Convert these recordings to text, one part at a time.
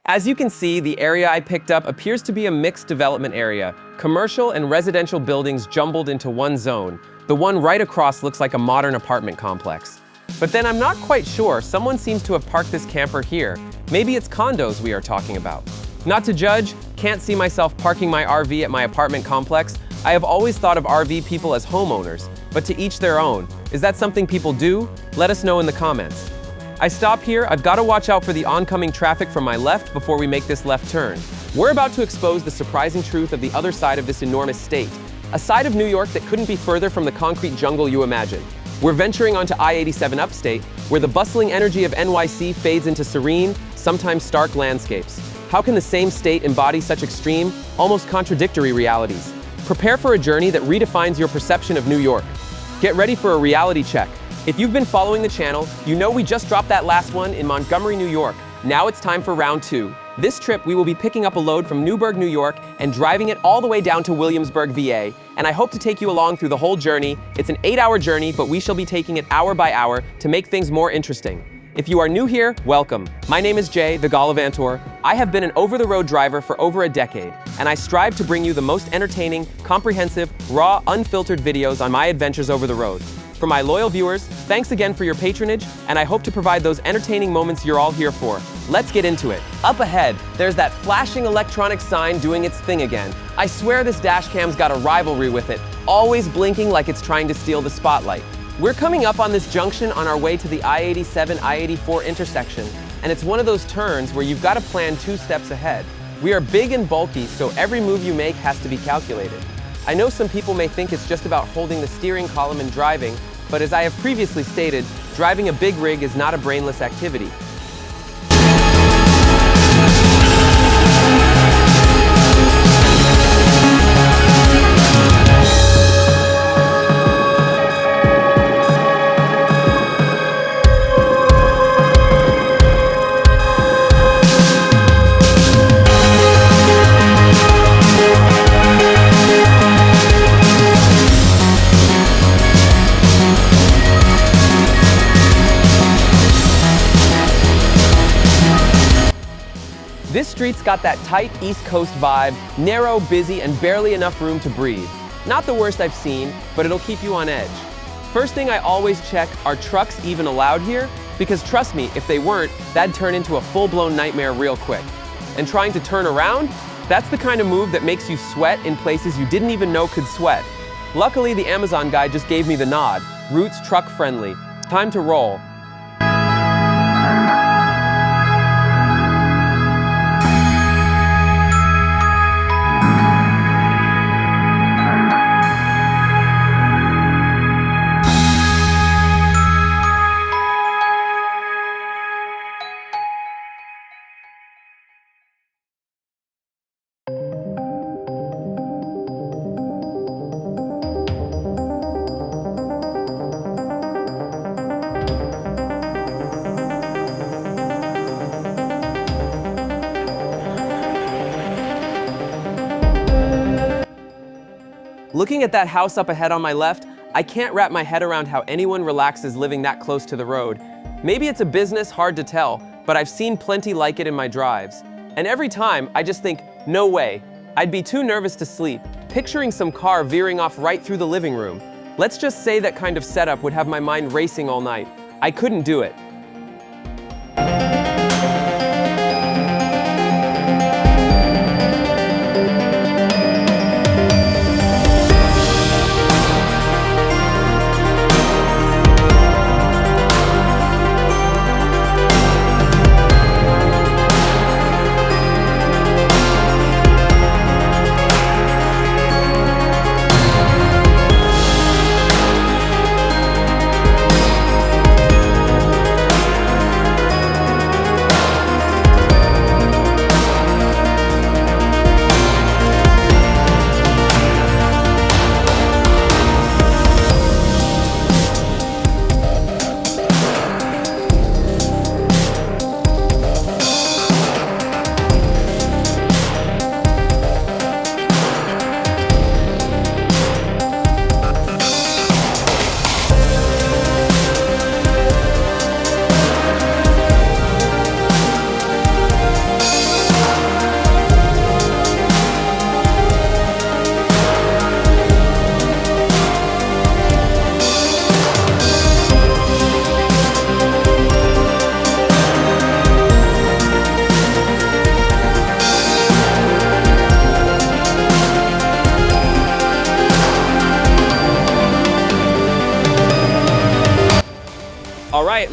As you can see, the area I picked up appears to be a mixed development area, commercial and residential buildings jumbled into one zone. The one right across looks like a modern apartment complex. But then I'm not quite sure, someone seems to have parked this camper here. Maybe it's condos we are talking about. Not to judge, can't see myself parking my RV at my apartment complex. I have always thought of RV people as homeowners, but to each their own. Is that something people do? Let us know in the comments. I stop here, I've got to watch out for the oncoming traffic from my left before we make this left turn. We're about to expose the surprising truth of the other side of this enormous state. A side of New York that couldn't be further from the concrete jungle you imagine. We're venturing onto I-87 Upstate, where the bustling energy of NYC fades into serene, sometimes stark landscapes. How can the same state embody such extreme, almost contradictory realities? Prepare for a journey that redefines your perception of New York. Get ready for a reality check. If you've been following the channel, you know we just dropped that last one in Montgomery, New York. Now it's time for round 2. This trip, we will be picking up a load from Newburgh, New York, and driving it all the way down to Williamsburg, VA. And I hope to take you along through the whole journey. It's an 8-hour journey, but we shall be taking it hour by hour to make things more interesting. If you are new here, welcome. My name is Jay, the Gallavantor. I have been an over-the-road driver for over a decade, and I strive to bring you the most entertaining, comprehensive, raw, unfiltered videos on my adventures over the road. For my loyal viewers, thanks again for your patronage, and I hope to provide those entertaining moments you're all here for. Let's get into it. Up ahead, there's that flashing electronic sign doing its thing again. I swear this dashcam's got a rivalry with it, always blinking like it's trying to steal the spotlight. We're coming up on this junction on our way to the I-87, I-84 intersection, and it's one of those turns where you've got to plan 2 steps ahead. We are big and bulky, so every move you make has to be calculated. I know some people may think it's just about holding the steering column and driving, but as I have previously stated, driving a big rig is not a brainless activity. This street's got that tight East Coast vibe, narrow, busy, and barely enough room to breathe. Not the worst I've seen, but it'll keep you on edge. First thing I always check, are trucks even allowed here? Because trust me, if they weren't, that'd turn into a full-blown nightmare real quick. And trying to turn around? That's the kind of move that makes you sweat in places you didn't even know could sweat. Luckily, the Amazon guy just gave me the nod. Routes truck friendly. Time to roll. Looking at that house up ahead on my left, I can't wrap my head around how anyone relaxes living that close to the road. Maybe it's a business, hard to tell, but I've seen plenty like it in my drives. And every time, I just think, no way. I'd be too nervous to sleep, picturing some car veering off right through the living room. Let's just say that kind of setup would have my mind racing all night. I couldn't do it.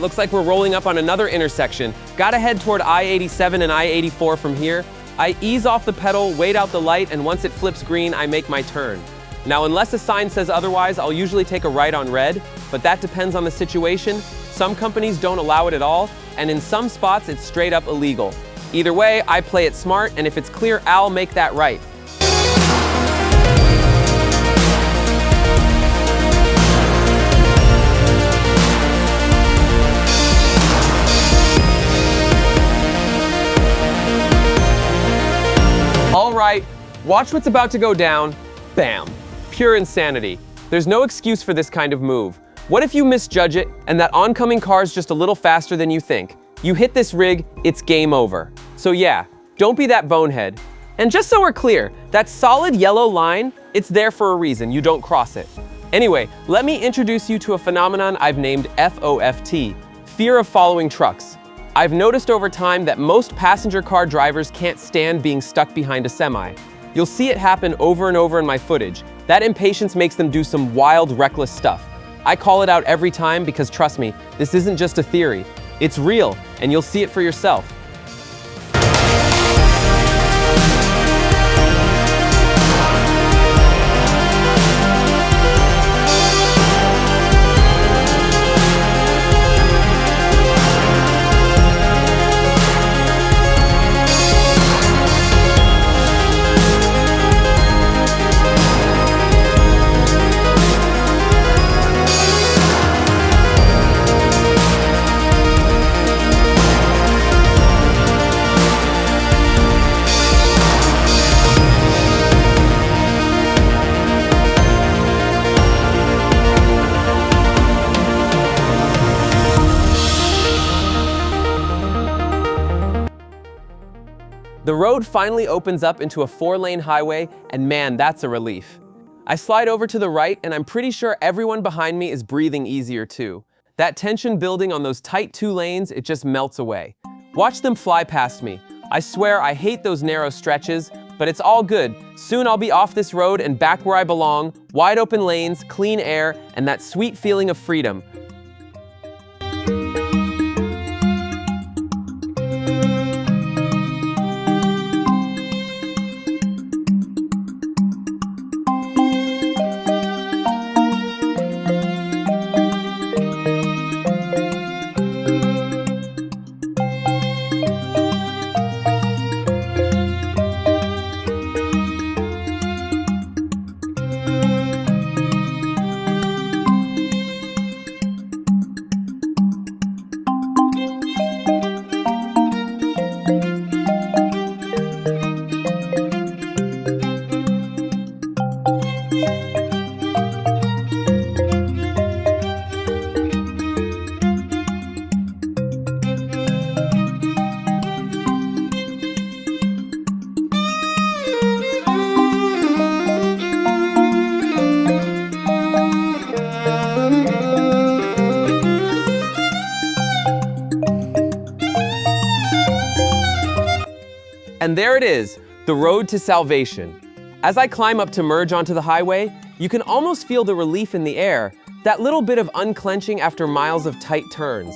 looks like we're rolling up on another intersection. Gotta head toward I-87 and I-84 from here. I ease off the pedal, wait out the light, and once it flips green, I make my turn. Now, unless a sign says otherwise, I'll usually take a right on red, but that depends on the situation. Some companies don't allow it at all, and in some spots, it's straight up illegal. Either way, I play it smart, and if it's clear, I'll make that right. All right, watch what's about to go down. Bam. Pure insanity. There's no excuse for this kind of move. What if you misjudge it and that oncoming car's just a little faster than you think? You hit this rig, it's game over. So yeah, don't be that bonehead. And just so we're clear, that solid yellow line, it's there for a reason. You don't cross it. Anyway, let me introduce you to a phenomenon I've named FOFT, fear of following trucks. I've noticed over time that most passenger car drivers can't stand being stuck behind a semi. You'll see it happen over and over in my footage. That impatience makes them do some wild, reckless stuff. I call it out every time because trust me, this isn't just a theory. It's real, and you'll see it for yourself. The road finally opens up into a 4-lane highway, and man, that's a relief. I slide over to the right, and I'm pretty sure everyone behind me is breathing easier too. That tension building on those tight 2 lanes, it just melts away. Watch them fly past me. I swear I hate those narrow stretches, but it's all good. Soon I'll be off this road and back where I belong, wide open lanes, clean air, and that sweet feeling of freedom. And there it is, the road to salvation. As I climb up to merge onto the highway, you can almost feel the relief in the air, that little bit of unclenching after miles of tight turns.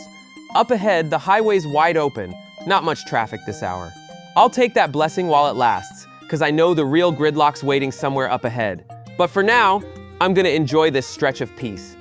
Up ahead, the highway's wide open, not much traffic this hour. I'll take that blessing while it lasts, because I know the real gridlock's waiting somewhere up ahead. But for now, I'm gonna enjoy this stretch of peace.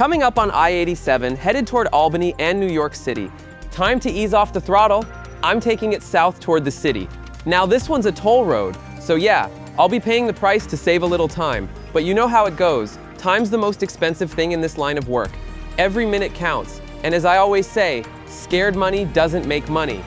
Coming up on I-87, headed toward Albany and New York City. Time to ease off the throttle. I'm taking it south toward the city. Now this one's a toll road, so yeah, I'll be paying the price to save a little time. But you know how it goes. Time's the most expensive thing in this line of work. Every minute counts. And as I always say, scared money doesn't make money.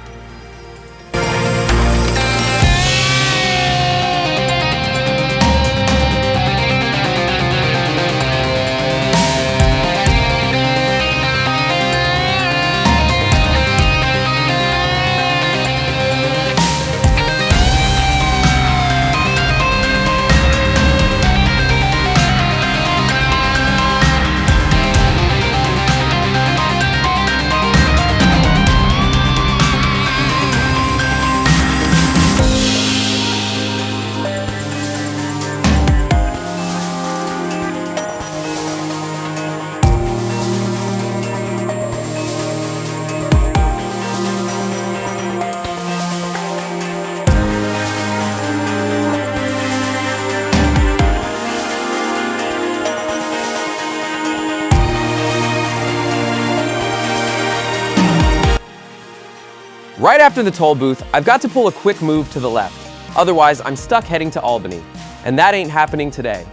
Right after the toll booth, I've got to pull a quick move to the left. Otherwise, I'm stuck heading to Albany. And that ain't happening today.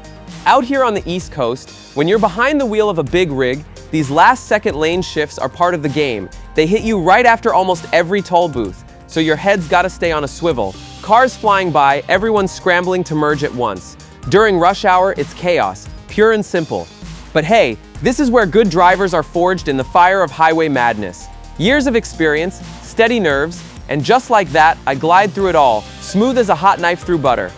Out here on the East Coast, when you're behind the wheel of a big rig, these last-second lane shifts are part of the game. They hit you right after almost every toll booth, so your head's gotta stay on a swivel. Cars flying by, everyone's scrambling to merge at once. During rush hour, it's chaos, pure and simple. But hey, this is where good drivers are forged in the fire of highway madness. Years of experience, steady nerves, and just like that, I glide through it all, smooth as a hot knife through butter.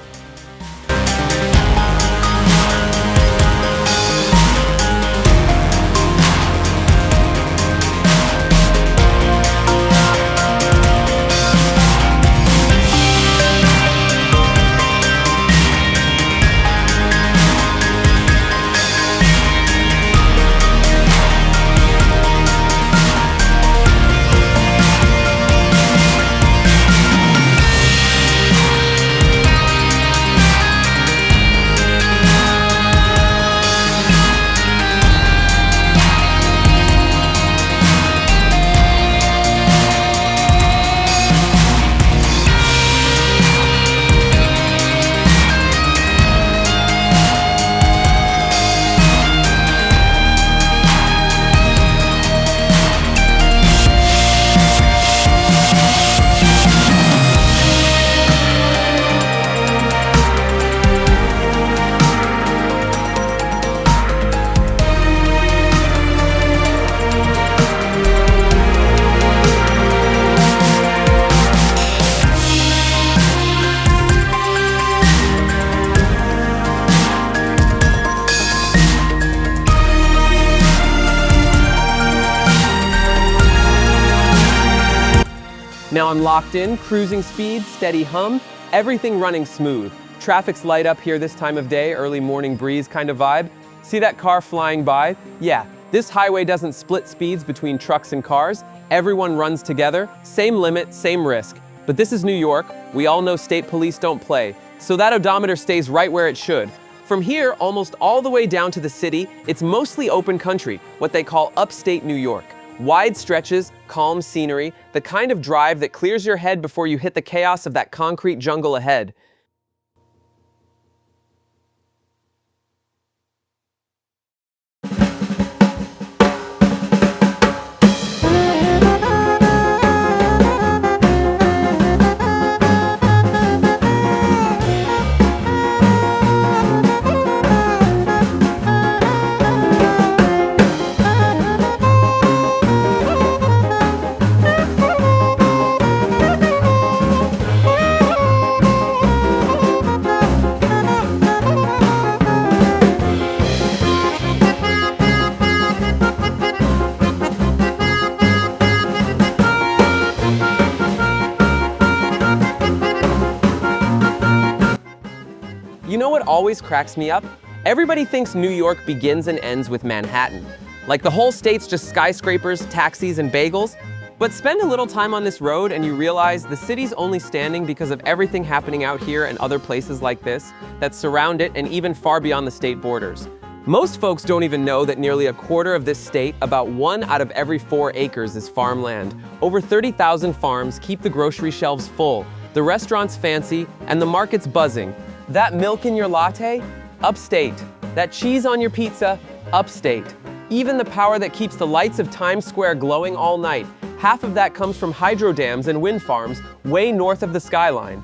Now I'm locked in, cruising speed, steady hum, everything running smooth. Traffic's light up here this time of day, early morning breeze kind of vibe. See that car flying by? Yeah, this highway doesn't split speeds between trucks and cars. Everyone runs together, same limit, same risk. But this is New York. We all know state police don't play, so that odometer stays right where it should. From here, almost all the way down to the city, it's mostly open country, what they call upstate New York. Wide stretches, calm scenery, the kind of drive that clears your head before you hit the chaos of that concrete jungle ahead. You know what always cracks me up? Everybody thinks New York begins and ends with Manhattan. Like the whole state's just skyscrapers, taxis, and bagels. But spend a little time on this road and you realize the city's only standing because of everything happening out here and other places like this that surround it and even far beyond the state borders. Most folks don't even know that nearly a quarter of this state, about 1 out of every 4 acres, is farmland. Over 30,000 farms keep the grocery shelves full, the restaurants fancy, and the markets buzzing. That milk in your latte? Upstate. That cheese on your pizza? Upstate. Even the power that keeps the lights of Times Square glowing all night, half of that comes from hydro dams and wind farms way north of the skyline.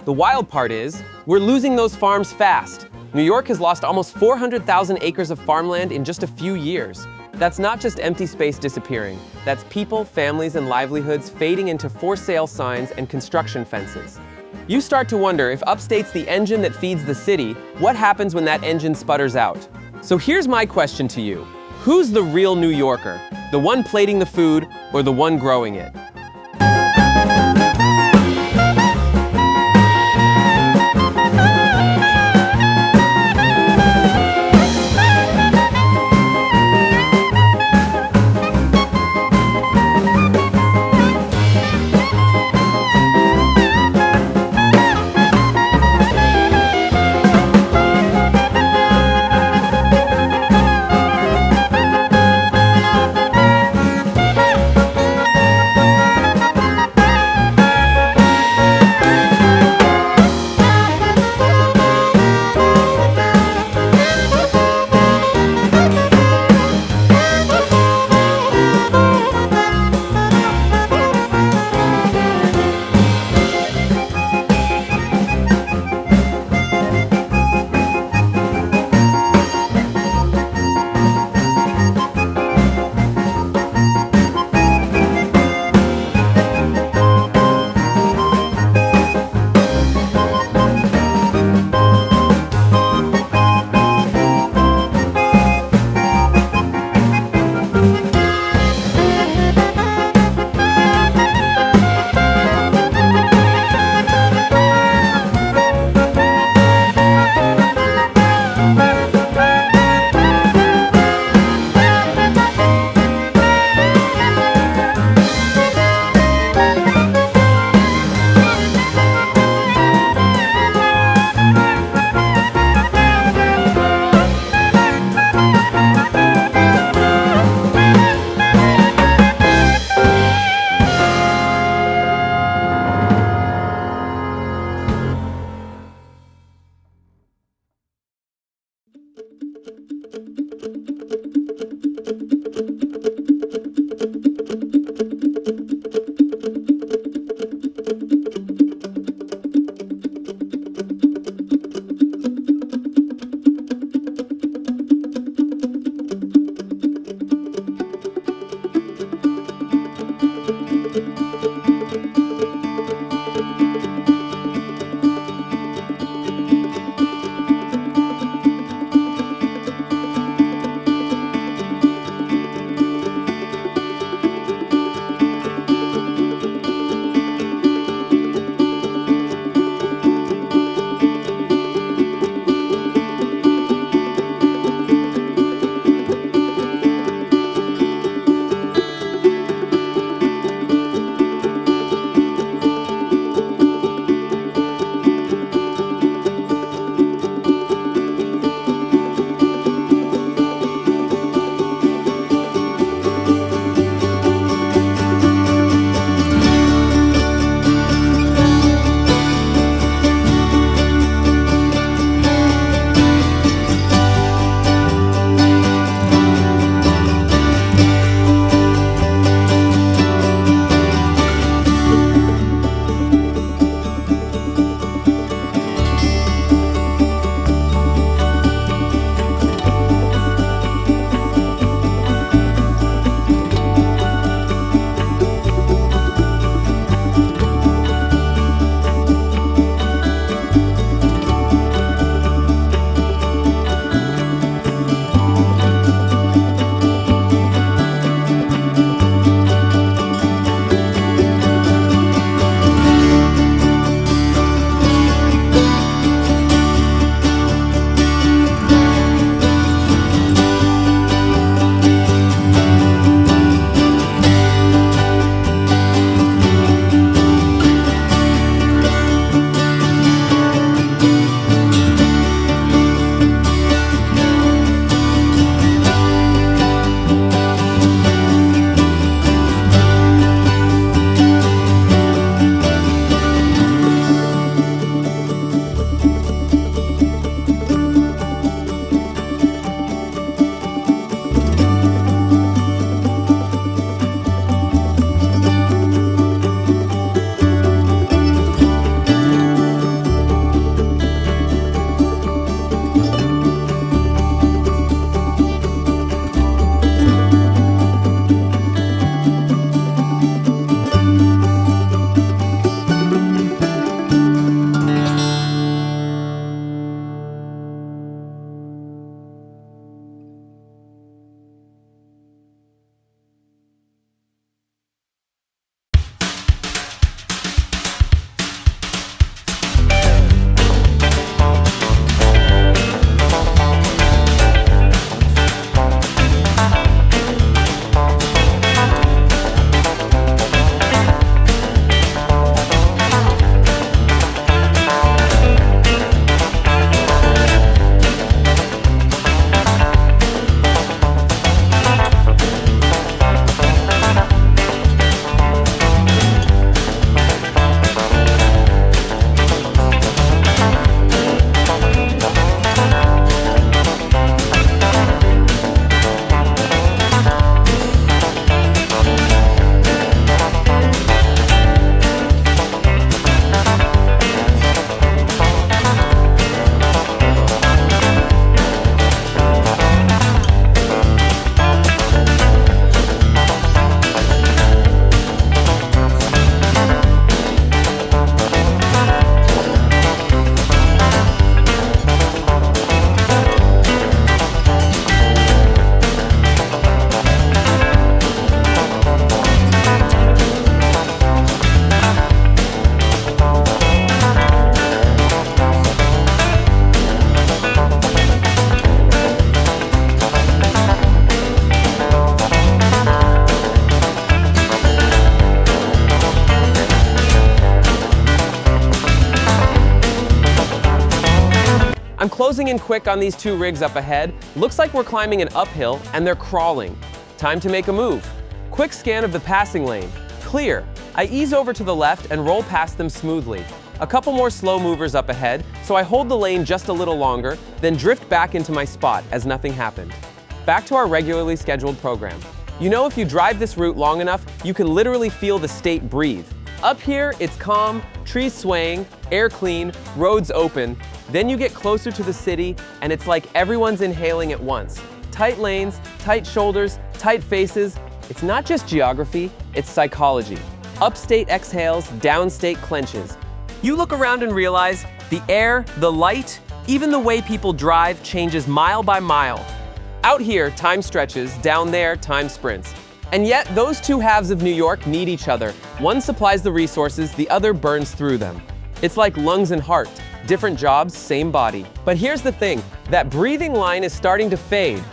The wild part is, we're losing those farms fast. New York has lost almost 400,000 acres of farmland in just a few years. That's not just empty space disappearing. That's people, families, and livelihoods fading into for sale signs and construction fences. You start to wonder, if Upstate's the engine that feeds the city, what happens when that engine sputters out? So here's my question to you. Who's the real New Yorker? The one plating the food or the one growing it? I'm closing in quick on these two rigs up ahead. Looks like we're climbing an uphill and they're crawling. Time to make a move. Quick scan of the passing lane. Clear. I ease over to the left and roll past them smoothly. A couple more slow movers up ahead, so I hold the lane just a little longer, then drift back into my spot as nothing happened. Back to our regularly scheduled program. You know, if you drive this route long enough, you can literally feel the state breathe. Up here, it's calm, trees swaying, air clean, roads open. Then you get closer to the city, and it's like everyone's inhaling at once. Tight lanes, tight shoulders, tight faces. It's not just geography, it's psychology. Upstate exhales, downstate clenches. You look around and realize the air, the light, even the way people drive changes mile by mile. Out here, time stretches, down there, time sprints. And yet, those two halves of New York need each other. One supplies the resources, the other burns through them. It's like lungs and heart, different jobs, same body. But here's the thing, that breathing line is starting to fade.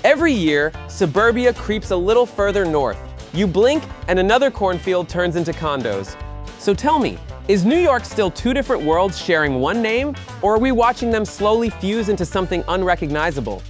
Every year, suburbia creeps a little further north. You blink and another cornfield turns into condos. So tell me, is New York still two different worlds sharing one name, or are we watching them slowly fuse into something unrecognizable?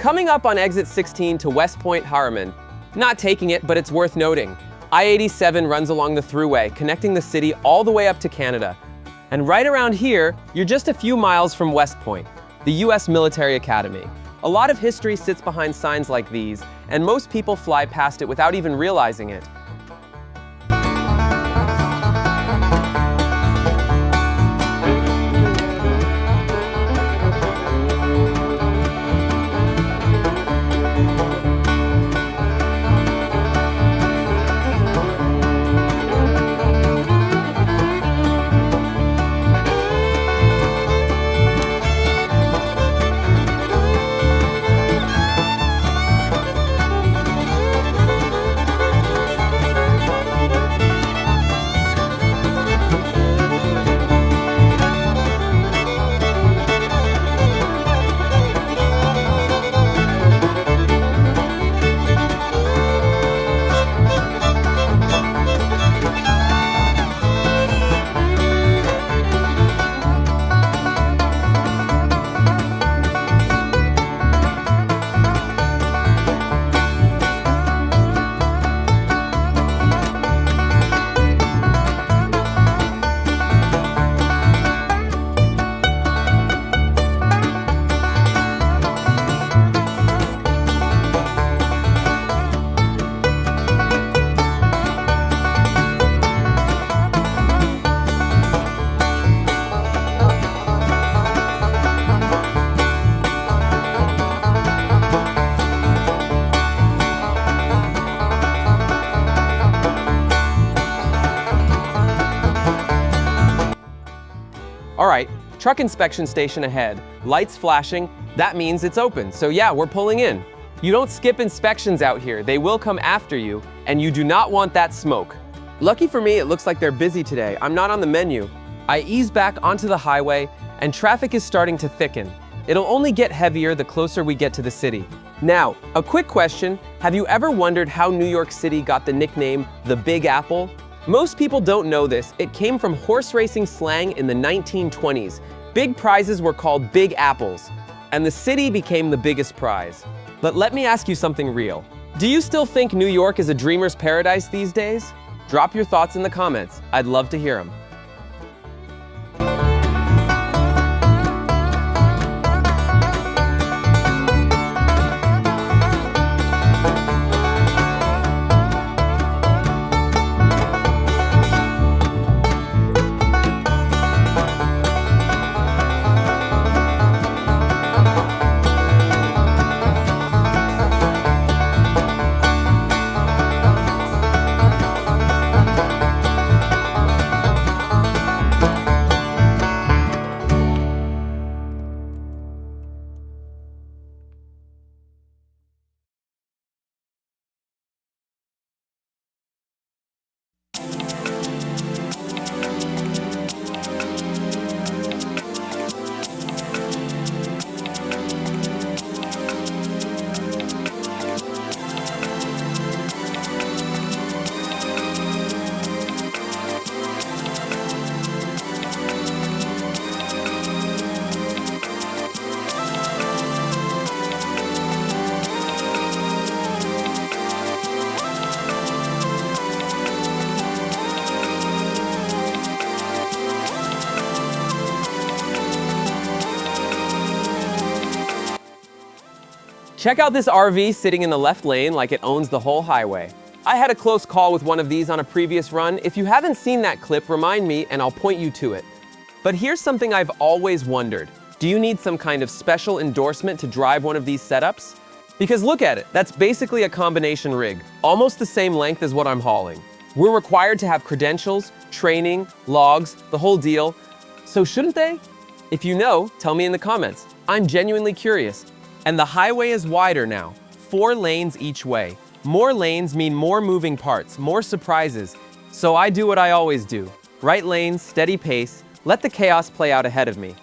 Coming up on exit 16 to West Point Harriman. Not taking it, but it's worth noting. I-87 runs along the Thruway, connecting the city all the way up to Canada. And right around here, you're just a few miles from West Point, the US Military Academy. A lot of history sits behind signs like these, and most people fly past it without even realizing it. All right, truck inspection station ahead. Lights flashing, that means it's open. So yeah, we're pulling in. You don't skip inspections out here. They will come after you, and you do not want that smoke. Lucky for me, it looks like they're busy today. I'm not on the menu. I ease back onto the highway, and traffic is starting to thicken. It'll only get heavier the closer we get to the city. Now, a quick question. Have you ever wondered how New York City got the nickname the Big Apple? Most people don't know this. It came from horse racing slang in the 1920s. Big prizes were called Big Apples, and the city became the biggest prize. But let me ask you something real. Do you still think New York is a dreamer's paradise these days? Drop your thoughts in the comments. I'd love to hear them. Check out this RV sitting in the left lane like it owns the whole highway. I had a close call with one of these on a previous run. If you haven't seen that clip, remind me and I'll point you to it. But here's something I've always wondered. Do you need some kind of special endorsement to drive one of these setups? Because look at it, that's basically a combination rig, almost the same length as what I'm hauling. We're required to have credentials, training, logs, the whole deal. So shouldn't they? If you know, tell me in the comments. I'm genuinely curious. And the highway is wider now, 4 lanes each way. More lanes mean more moving parts, more surprises. So I do what I always do. Right lanes, steady pace, let the chaos play out ahead of me.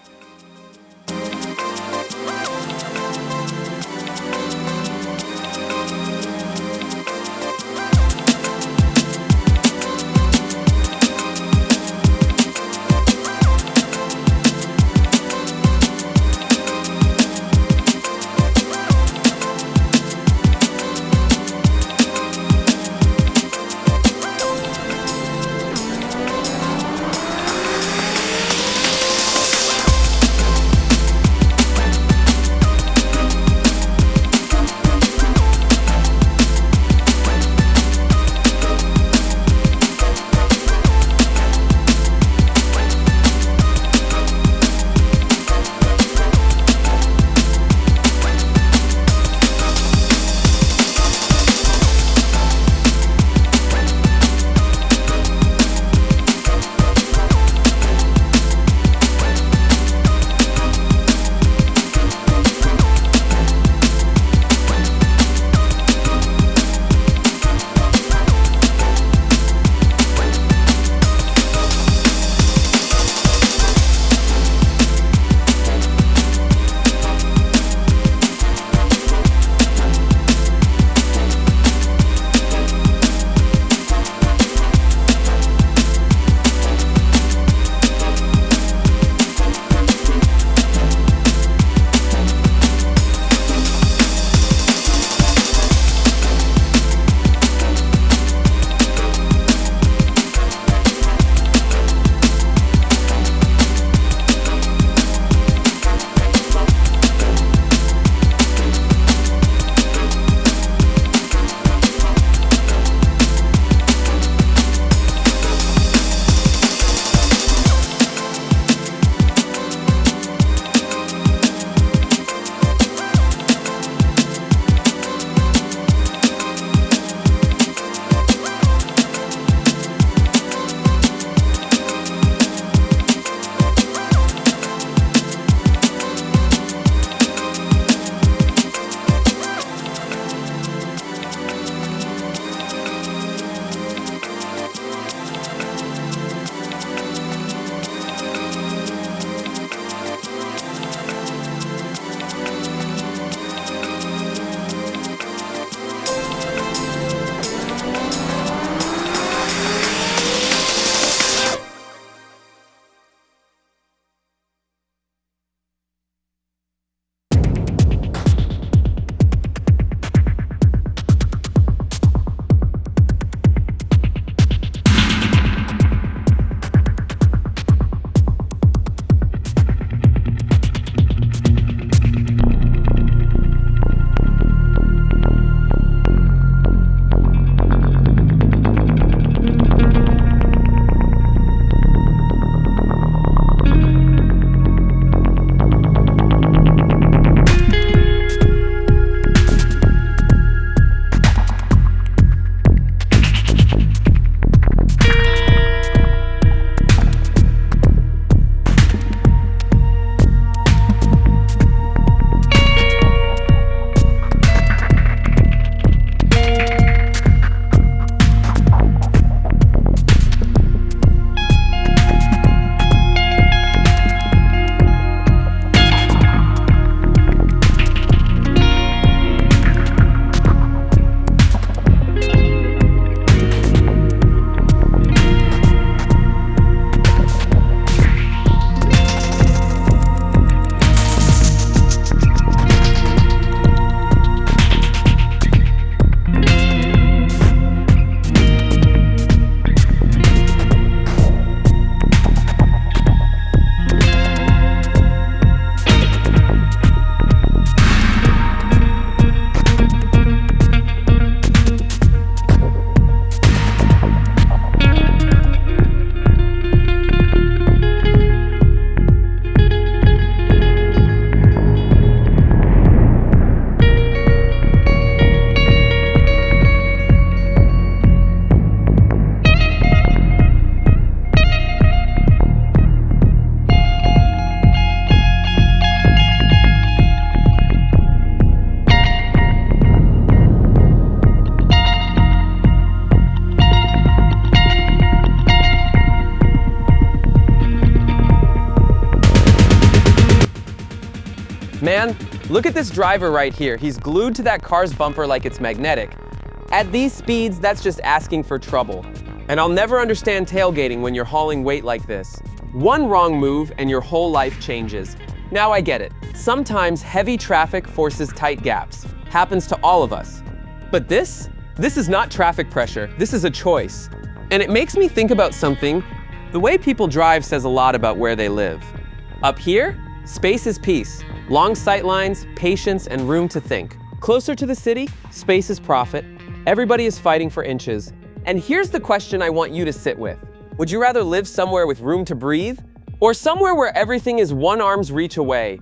Look at this driver right here. He's glued to that car's bumper like it's magnetic. At these speeds, that's just asking for trouble. And I'll never understand tailgating when you're hauling weight like this. One wrong move and your whole life changes. Now I get it. Sometimes heavy traffic forces tight gaps. Happens to all of us. But this is not traffic pressure. This is a choice. And it makes me think about something. The way people drive says a lot about where they live. Up here, space is peace. Long sight lines, patience, and room to think. Closer to the city, space is profit. Everybody is fighting for inches. And here's the question I want you to sit with. Would you rather live somewhere with room to breathe? Or somewhere where everything is one arm's reach away?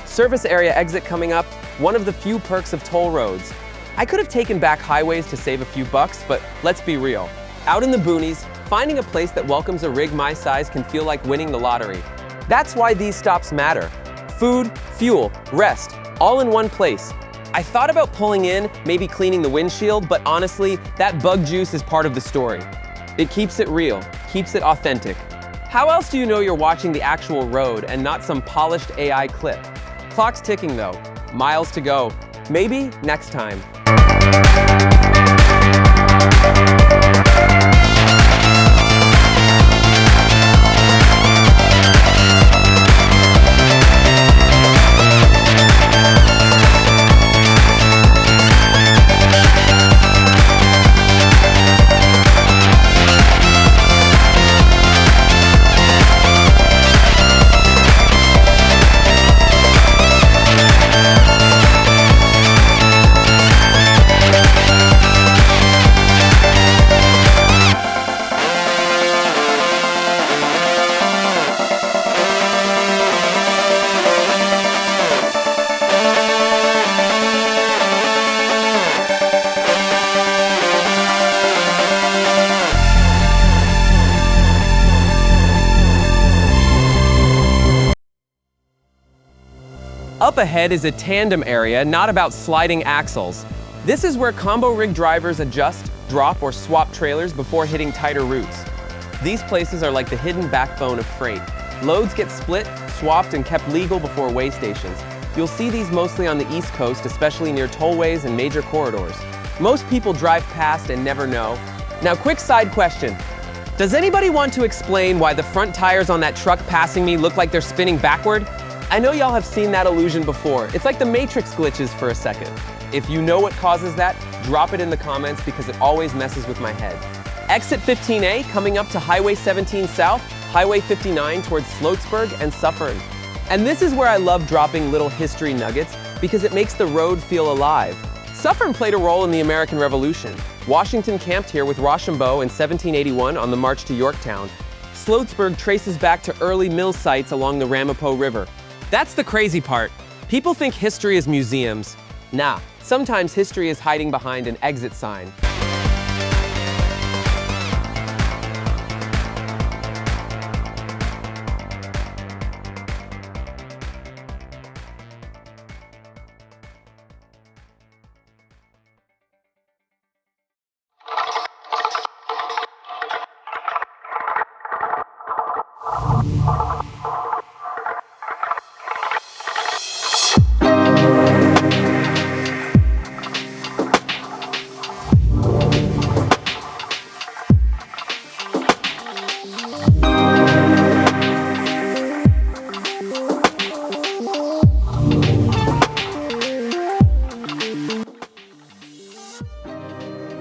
Service area exit coming up, one of the few perks of toll roads. I could have taken back highways to save a few bucks, but let's be real. Out in the boonies, finding a place that welcomes a rig my size can feel like winning the lottery. That's why these stops matter. Food, fuel, rest, all in one place. I thought about pulling in, maybe cleaning the windshield, but honestly, that bug juice is part of the story. It keeps it real, keeps it authentic. How else do you know you're watching the actual road and not some polished AI clip? Clock's ticking though, miles to go. Maybe next time. Up ahead is a tandem area, not about sliding axles. This is where combo rig drivers adjust, drop, or swap trailers before hitting tighter routes. These places are like the hidden backbone of freight. Loads get split, swapped, and kept legal before weigh stations. You'll see these mostly on the East Coast, especially near tollways and major corridors. Most people drive past and never know. Now, quick side question. Does anybody want to explain why the front tires on that truck passing me look like they're spinning backward? I know y'all have seen that illusion before. It's like the Matrix glitches for a second. If you know what causes that, drop it in the comments because it always messes with my head. Exit 15A coming up to Highway 17 South, Highway 59 towards Sloatsburg and Suffern. And this is where I love dropping little history nuggets because it makes the road feel alive. Suffern played a role in the American Revolution. Washington camped here with Rochambeau in 1781 on the march to Yorktown. Sloatsburg traces back to early mill sites along the Ramapo River. That's the crazy part. People think history is museums. Nah, sometimes history is hiding behind an exit sign.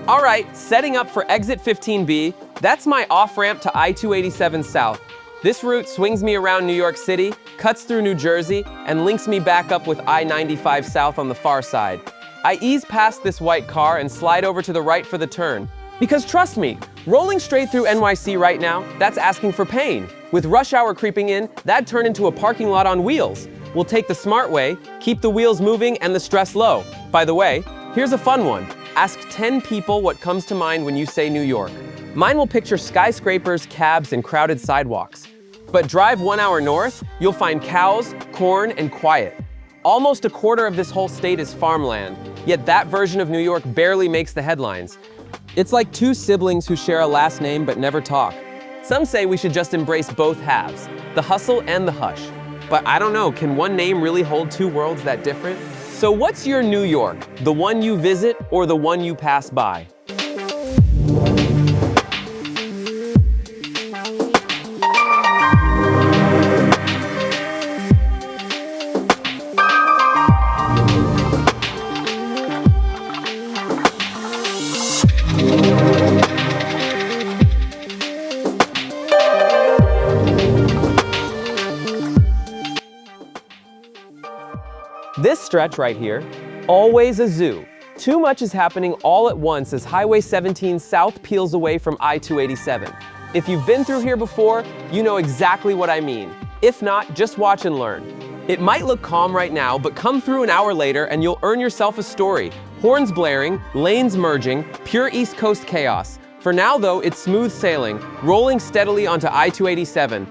All right, setting up for exit 15B, that's my off-ramp to I-287 South. This route swings me around New York City, cuts through New Jersey, and links me back up with I-95 South on the far side. I ease past this white car and slide over to the right for the turn. Because trust me, rolling straight through NYC right now, that's asking for pain. With rush hour creeping in, that'd turn into a parking lot on wheels. We'll take the smart way, keep the wheels moving and the stress low. By the way, here's a fun one. Ask 10 people what comes to mind when you say New York. Mine will picture skyscrapers, cabs, and crowded sidewalks. But drive 1 hour north, you'll find cows, corn, and quiet. Almost a quarter of this whole state is farmland, yet that version of New York barely makes the headlines. It's like two siblings who share a last name but never talk. Some say we should just embrace both halves, the hustle and the hush. But I don't know, can one name really hold two worlds that different? So what's your New York? The one you visit or the one you pass by? This stretch right here, always a zoo. Too much is happening all at once as Highway 17 South peels away from I-287. If you've been through here before, you know exactly what I mean. If not, just watch and learn. It might look calm right now, but come through an hour later and you'll earn yourself a story. Horns blaring, lanes merging, pure East Coast chaos. For now though, it's smooth sailing, rolling steadily onto I-287.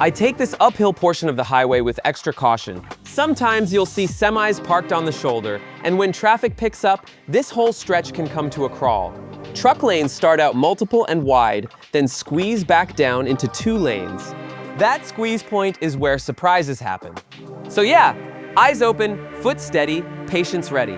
I take this uphill portion of the highway with extra caution. Sometimes you'll see semis parked on the shoulder, and when traffic picks up, this whole stretch can come to a crawl. Truck lanes start out multiple and wide, then squeeze back down into 2 lanes. That squeeze point is where surprises happen. So yeah, eyes open, foot steady, patience ready.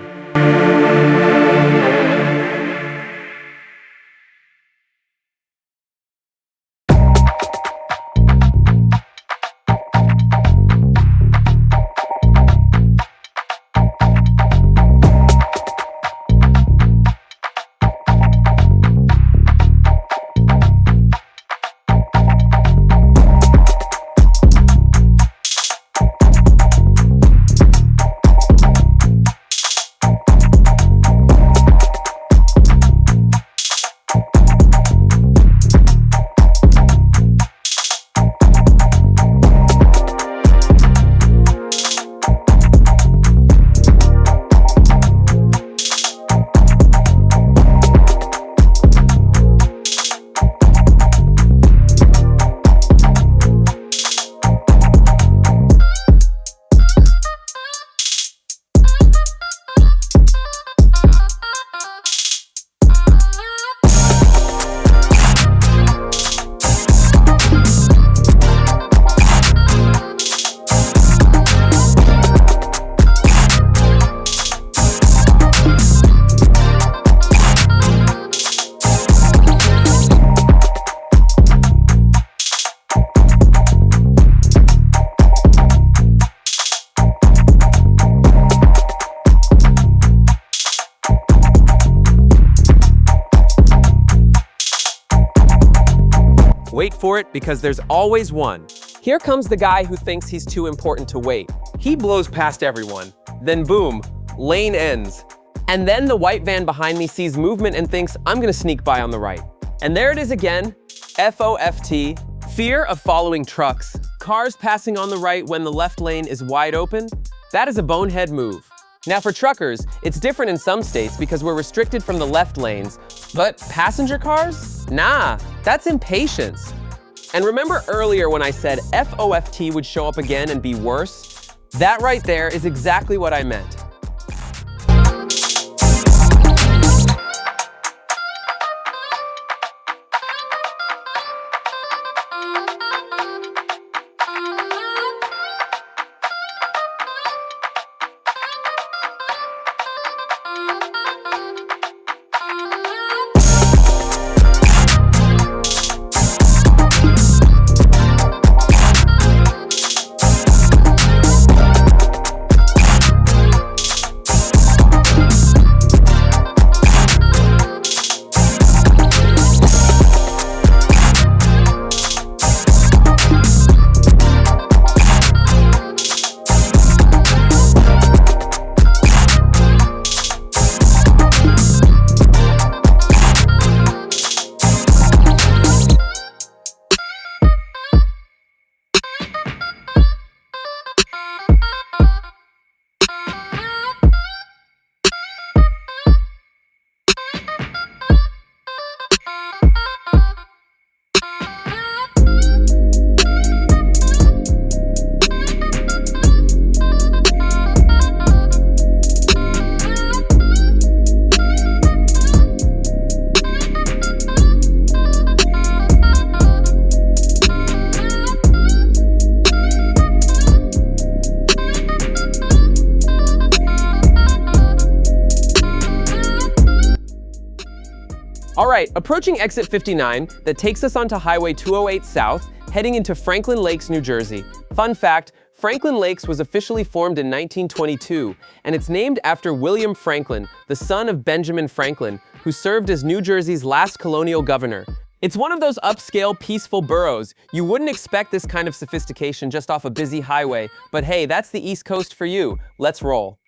Wait for it, because there's always one. Here comes the guy who thinks he's too important to wait. He blows past everyone. Then boom, lane ends. And then the white van behind me sees movement and thinks, I'm gonna sneak by on the right. And there it is again, FOFT, fear of following trucks. Cars passing on the right when the left lane is wide open. That is a bonehead move. Now for truckers, it's different in some states because we're restricted from the left lanes, but passenger cars? Nah, that's impatience. And remember earlier when I said FOFT would show up again and be worse? That right there is exactly what I meant. All right, approaching exit 59 that takes us onto Highway 208 South, heading into Franklin Lakes, New Jersey. Fun fact, Franklin Lakes was officially formed in 1922, and it's named after William Franklin, the son of Benjamin Franklin, who served as New Jersey's last colonial governor. It's one of those upscale, peaceful boroughs. You wouldn't expect this kind of sophistication just off a busy highway, but hey, that's the East Coast for you. Let's roll.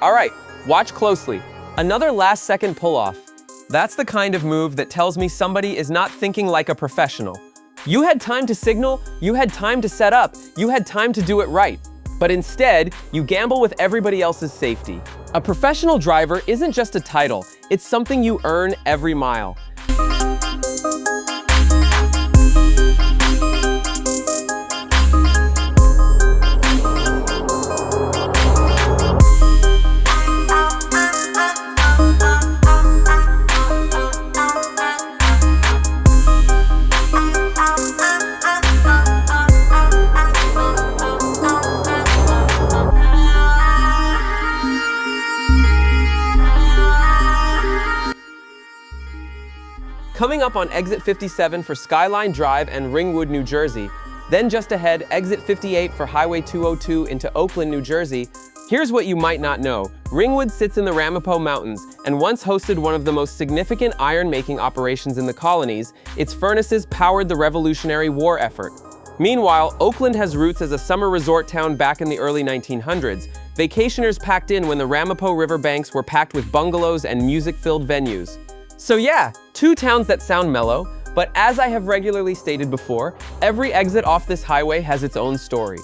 All right, watch closely. Another last-second pull-off. That's the kind of move that tells me somebody is not thinking like a professional. You had time to signal, you had time to set up, you had time to do it right. But instead, you gamble with everybody else's safety. A professional driver isn't just a title, it's something you earn every mile. Coming up on exit 57 for Skyline Drive and Ringwood, New Jersey. Then just ahead, exit 58 for Highway 202 into Oakland, New Jersey. Here's what you might not know. Ringwood sits in the Ramapo Mountains and once hosted one of the most significant iron-making operations in the colonies. Its furnaces powered the Revolutionary War effort. Meanwhile, Oakland has roots as a summer resort town back in the early 1900s. Vacationers packed in when the Ramapo River banks were packed with bungalows and music-filled venues. So yeah, two towns that sound mellow, but as I have regularly stated before, every exit off this highway has its own story.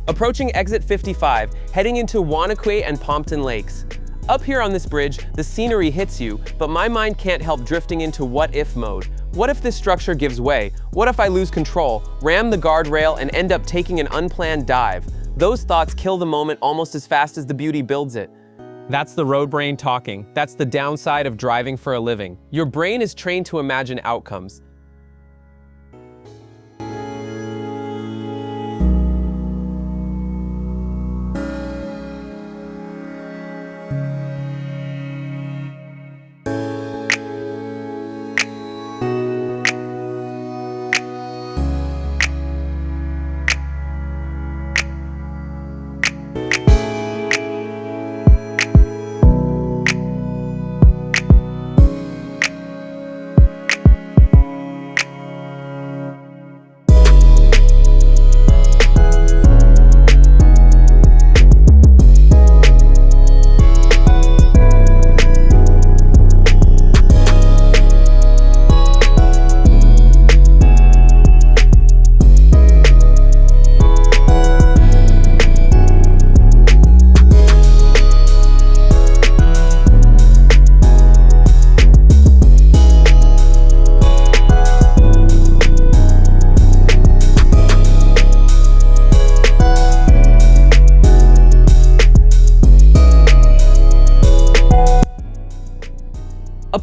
Approaching exit 55, heading into Wanakwe and Pompton Lakes. Up here on this bridge, the scenery hits you, but my mind can't help drifting into what-if mode. What if this structure gives way? What if I lose control, ram the guardrail, and end up taking an unplanned dive? Those thoughts kill the moment almost as fast as the beauty builds it. That's the road brain talking. That's the downside of driving for a living. Your brain is trained to imagine outcomes.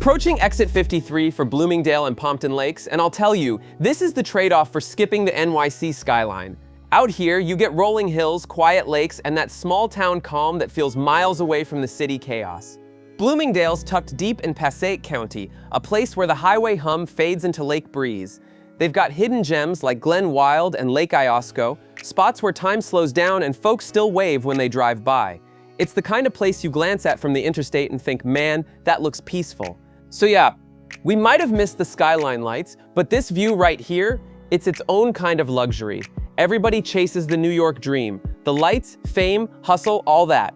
approaching exit 53 for Bloomingdale and Pompton Lakes, and I'll tell you, this is the trade-off for skipping the NYC skyline. Out here, you get rolling hills, quiet lakes, and that small-town calm that feels miles away from the city chaos. Bloomingdale's tucked deep in Passaic County, a place where the highway hum fades into lake breeze. They've got hidden gems like Glen Wild and Lake Iosco, spots where time slows down and folks still wave when they drive by. It's the kind of place you glance at from the interstate and think, man, that looks peaceful. So yeah, we might have missed the skyline lights, but this view right here, it's its own kind of luxury. Everybody chases the New York dream. The lights, fame, hustle, all that.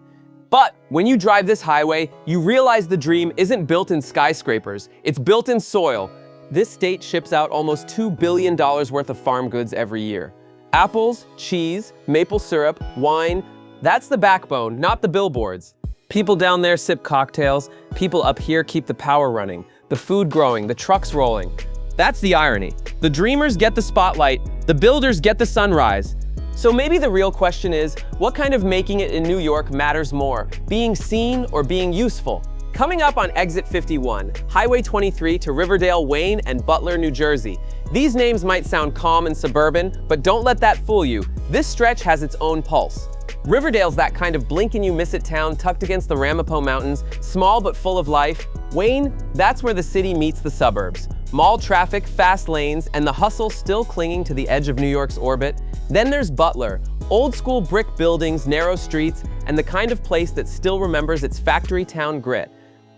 But when you drive this highway, you realize the dream isn't built in skyscrapers, it's built in soil. This state ships out almost $2 billion worth of farm goods every year. Apples, cheese, maple syrup, wine, that's the backbone, not the billboards. People down there sip cocktails, people up here keep the power running, the food growing, the trucks rolling. That's the irony. The dreamers get the spotlight, the builders get the sunrise. So maybe the real question is, what kind of making it in New York matters more, being seen or being useful? Coming up on Exit 51, Highway 23 to Riverdale, Wayne, and Butler, New Jersey. These names might sound calm and suburban, but don't let that fool you. This stretch has its own pulse. Riverdale's that kind of blink-and-you-miss-it town tucked against the Ramapo Mountains, small but full of life. Wayne, that's where the city meets the suburbs. Mall traffic, fast lanes, and the hustle still clinging to the edge of New York's orbit. Then there's Butler, old-school brick buildings, narrow streets, and the kind of place that still remembers its factory town grit.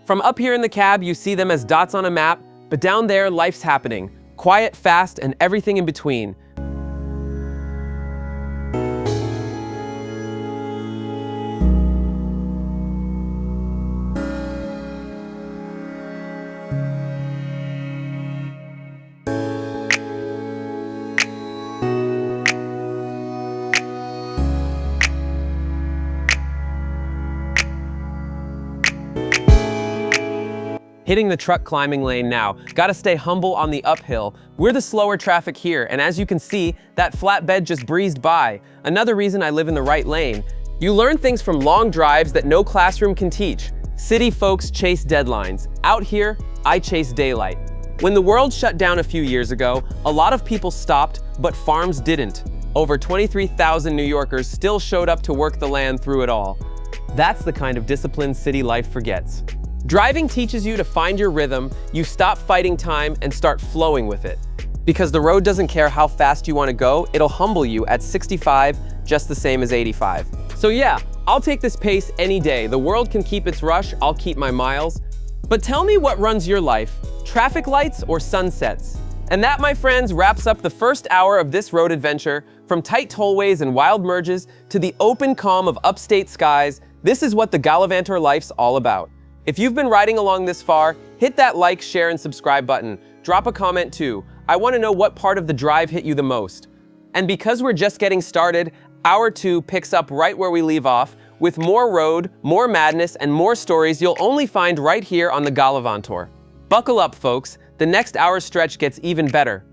From up here in the cab, you see them as dots on a map, but down there, life's happening. Quiet, fast, and everything in between. Hitting the truck climbing lane now. Gotta stay humble on the uphill. We're the slower traffic here, and as you can see, that flatbed just breezed by. Another reason I live in the right lane. You learn things from long drives that no classroom can teach. City folks chase deadlines. Out here, I chase daylight. When the world shut down a few years ago, a lot of people stopped, but farms didn't. Over 23,000 New Yorkers still showed up to work the land through it all. That's the kind of discipline city life forgets. Driving teaches you to find your rhythm, you stop fighting time and start flowing with it. Because the road doesn't care how fast you want to go, it'll humble you at 65 just the same as 85. So yeah, I'll take this pace any day. The world can keep its rush, I'll keep my miles. But tell me what runs your life, traffic lights or sunsets? And that, my friends, wraps up the first hour of this road adventure. From tight tollways and wild merges to the open calm of upstate skies, this is what the Gallavantor life's all about. If you've been riding along this far, hit that like, share, and subscribe button. Drop a comment too. I want to know what part of the drive hit you the most. And because we're just getting started, Hour 2 picks up right where we leave off, with more road, more madness, and more stories you'll only find right here on the Gallavantor. Buckle up, folks. The next hour stretch gets even better.